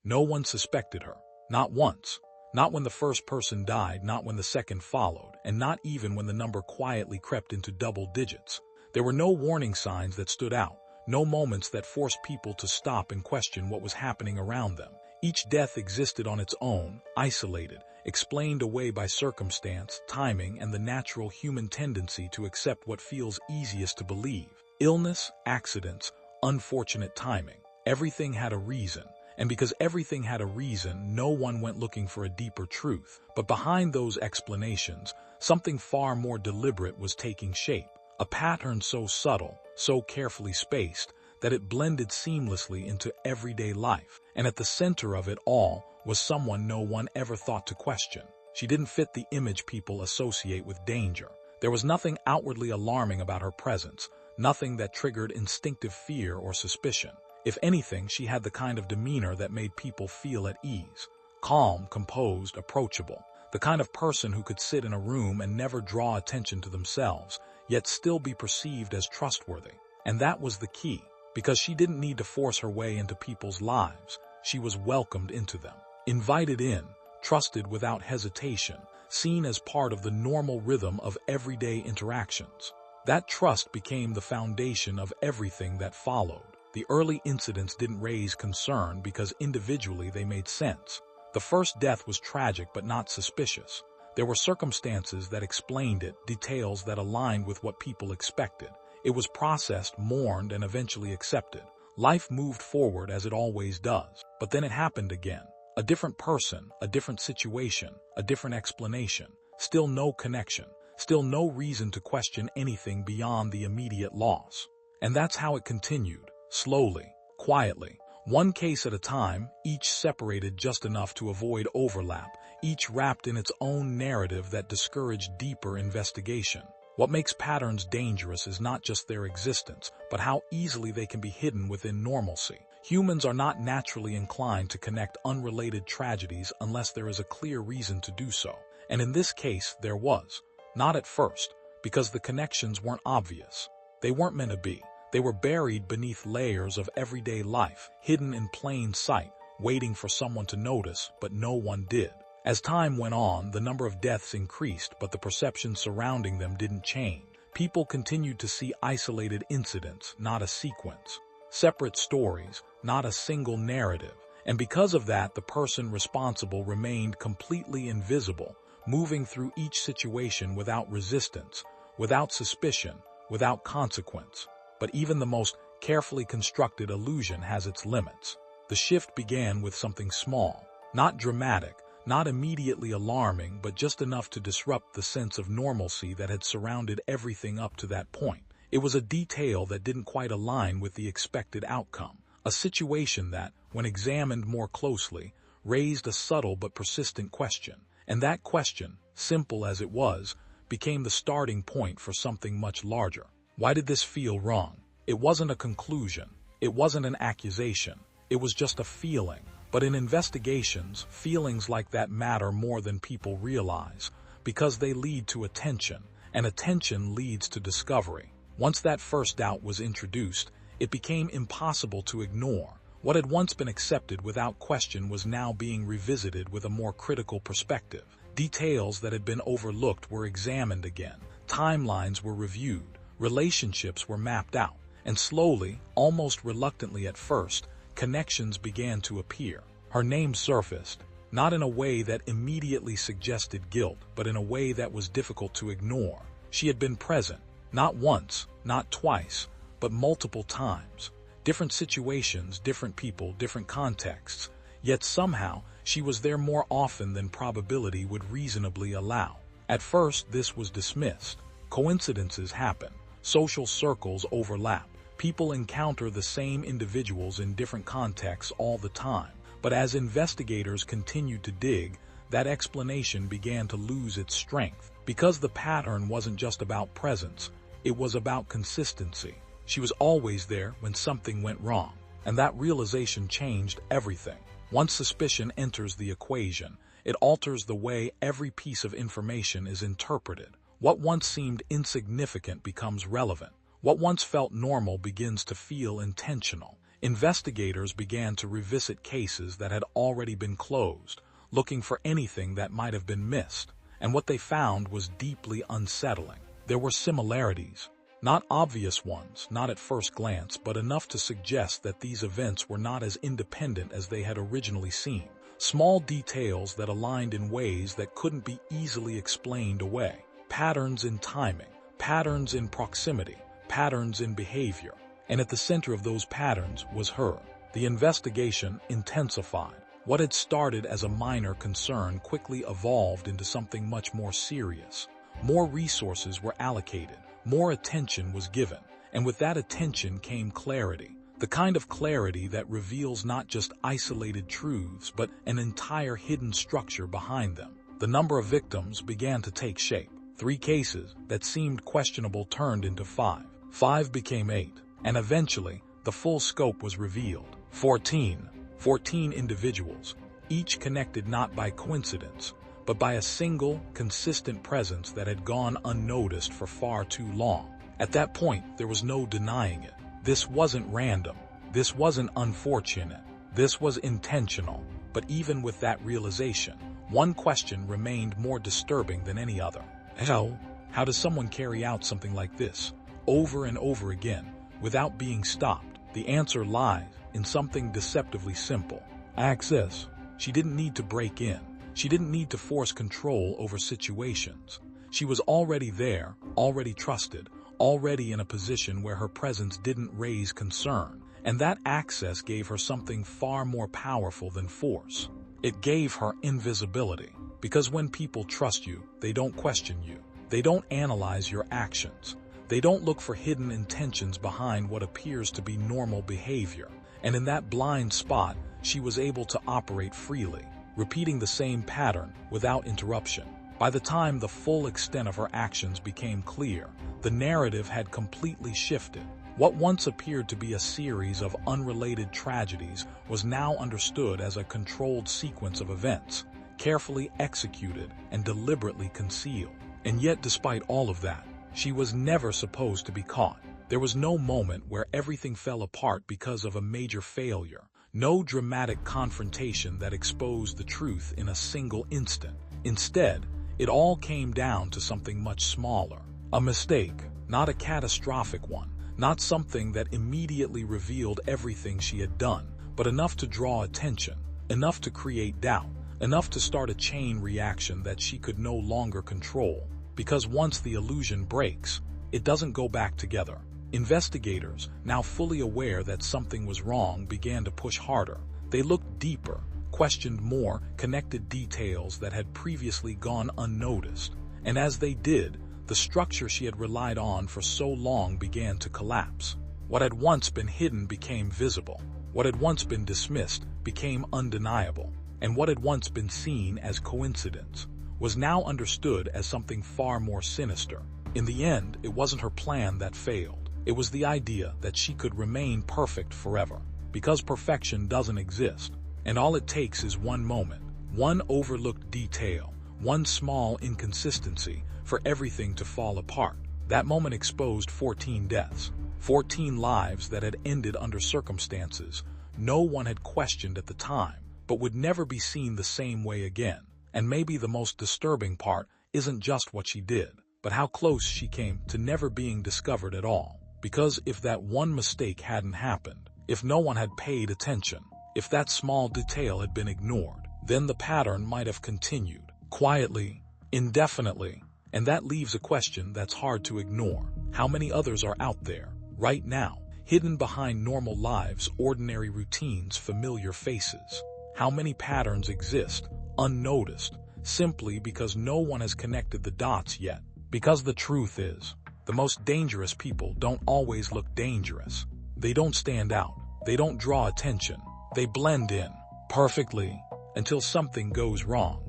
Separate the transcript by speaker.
Speaker 1: No one suspected her. Not once. Not when the first person died, not when the second followed, and not even when the number quietly crept into double digits. There were no warning signs that stood out, no moments that forced people to stop and question what was happening around them. Each death existed on its own, isolated, explained away by circumstance, timing, and the natural human tendency to accept what feels easiest to believe. Illness, accidents, unfortunate timing. Everything had a reason. And because everything had a reason, no one went looking for a deeper truth. But behind those explanations, something far more deliberate was taking shape. A pattern so subtle, so carefully spaced, that it blended seamlessly into everyday life. And at the center of it all was someone no one ever thought to question. She didn't fit the image people associate with danger. There was nothing outwardly alarming about her presence, nothing that triggered instinctive fear or suspicion. If anything, she had the kind of demeanor that made people feel at ease. Calm, composed, approachable. The kind of person who could sit in a room and never draw attention to themselves, yet still be perceived as trustworthy. And that was the key, because she didn't need to force her way into people's lives. She was welcomed into them, invited in, trusted without hesitation, seen as part of the normal rhythm of everyday interactions. That trust became the foundation of everything that followed. The early incidents didn't raise concern because individually they made sense. The first death was tragic but not suspicious. There were circumstances that explained it, details that aligned with what people expected. It was processed, mourned, and eventually accepted. Life moved forward as it always does. But then it happened again. A different person, a different situation, a different explanation. Still no connection. Still no reason to question anything beyond the immediate loss. And that's how it continued. Slowly, quietly, one case at a time, each separated just enough to avoid overlap, each wrapped in its own narrative that discouraged deeper investigation. What makes patterns dangerous is not just their existence, but how easily they can be hidden within normalcy. Humans are not naturally inclined to connect unrelated tragedies unless there is a clear reason to do so. And in this case, there was. Not at first, because the connections weren't obvious. They weren't meant to be. They were buried beneath layers of everyday life, hidden in plain sight, waiting for someone to notice, but no one did. As time went on, the number of deaths increased, but the perception surrounding them didn't change. People continued to see isolated incidents, not a sequence. Separate stories, not a single narrative. And because of that, the person responsible remained completely invisible, moving through each situation without resistance, without suspicion, without consequence. But even the most carefully constructed illusion has its limits. The shift began with something small, not dramatic, not immediately alarming, but just enough to disrupt the sense of normalcy that had surrounded everything up to that point. It was a detail that didn't quite align with the expected outcome, a situation that, when examined more closely, raised a subtle but persistent question. And that question, simple as it was, became the starting point for something much larger. Why did this feel wrong? It wasn't a conclusion. It wasn't an accusation. It was just a feeling. But in investigations, feelings like that matter more than people realize, because they lead to attention, and attention leads to discovery. Once that first doubt was introduced, it became impossible to ignore. What had once been accepted without question was now being revisited with a more critical perspective. Details that had been overlooked were examined again. Timelines were reviewed. Relationships were mapped out, and slowly, almost reluctantly at first, connections began to appear. Her name surfaced, not in a way that immediately suggested guilt, but in a way that was difficult to ignore. She had been present, not once, not twice, but multiple times. Different situations, different people, different contexts, yet somehow she was there more often than probability would reasonably allow. At first, this was dismissed. Coincidences happen. Social circles overlap. People encounter the same individuals in different contexts all the time. But as investigators continued to dig, that explanation began to lose its strength. Because the pattern wasn't just about presence, it was about consistency. She was always there when something went wrong. And that realization changed everything. Once suspicion enters the equation, it alters the way every piece of information is interpreted. What once seemed insignificant becomes relevant. What once felt normal begins to feel intentional. investigators began to revisit cases that had already been closed, looking for anything that might have been missed, and what they found was deeply unsettling. There were similarities, not obvious ones, not at first glance, but enough to suggest that these events were not as independent as they had originally seemed. Small details that aligned in ways that couldn't be easily explained away. Patterns in timing, patterns in proximity, patterns in behavior. And at the center of those patterns was her. The investigation intensified. What had started as a minor concern quickly evolved into something much more serious. More resources were allocated, more attention was given, and with that attention came clarity. The kind of clarity that reveals not just isolated truths, but an entire hidden structure behind them. The number of victims began to take shape. 3 cases that seemed questionable turned into 5. 5 became 8, and eventually, the full scope was revealed. 14 individuals, each connected not by coincidence, but by a single, consistent presence that had gone unnoticed for far too long. At that point, there was no denying it. This wasn't random. This wasn't unfortunate. This was intentional. But even with that realization, one question remained more disturbing than any other. How does someone carry out something like this, over and over again, without being stopped? The answer lies in something deceptively simple. Access. She didn't need to break in. She didn't need to force control over situations. She was already there, already trusted, already in a position where her presence didn't raise concern, and that access gave her something far more powerful than force. It gave her invisibility, because when people trust you, they don't question you. They don't analyze your actions. They don't look for hidden intentions behind what appears to be normal behavior. And in that blind spot, she was able to operate freely, repeating the same pattern without interruption. By the time the full extent of her actions became clear, the narrative had completely shifted. What once appeared to be a series of unrelated tragedies was now understood as a controlled sequence of events, carefully executed and deliberately concealed. And yet, despite all of that, she was never supposed to be caught. There was no moment where everything fell apart because of a major failure. No dramatic confrontation that exposed the truth in a single instant. Instead, it all came down to something much smaller. A mistake, not a catastrophic one, not something that immediately revealed everything she had done, but enough to draw attention, enough to create doubt, enough to start a chain reaction that she could no longer control. Because once the illusion breaks, it doesn't go back together. Investigators, now fully aware that something was wrong, began to push harder. They looked deeper, questioned more, connected details that had previously gone unnoticed. And as they did, the structure she had relied on for so long began to collapse. What had once been hidden became visible. What had once been dismissed became undeniable. And what had once been seen as coincidence was now understood as something far more sinister. In the end, it wasn't her plan that failed. It was the idea that she could remain perfect forever, because perfection doesn't exist, and all it takes is one moment, one overlooked detail, one small inconsistency for everything to fall apart. That moment exposed 14 deaths, 14 lives that had ended under circumstances no one had questioned at the time, but would never be seen the same way again. And maybe the most disturbing part isn't just what she did, but how close she came to never being discovered at all. Because if that one mistake hadn't happened, if no one had paid attention, if that small detail had been ignored, then the pattern might have continued, quietly, indefinitely. And that leaves a question that's hard to ignore. How many others are out there, right now, hidden behind normal lives, ordinary routines, familiar faces? How many patterns exist, unnoticed, simply because no one has connected the dots yet? Because the truth is, the most dangerous people don't always look dangerous. They don't stand out. They don't draw attention. They blend in perfectly until something goes wrong.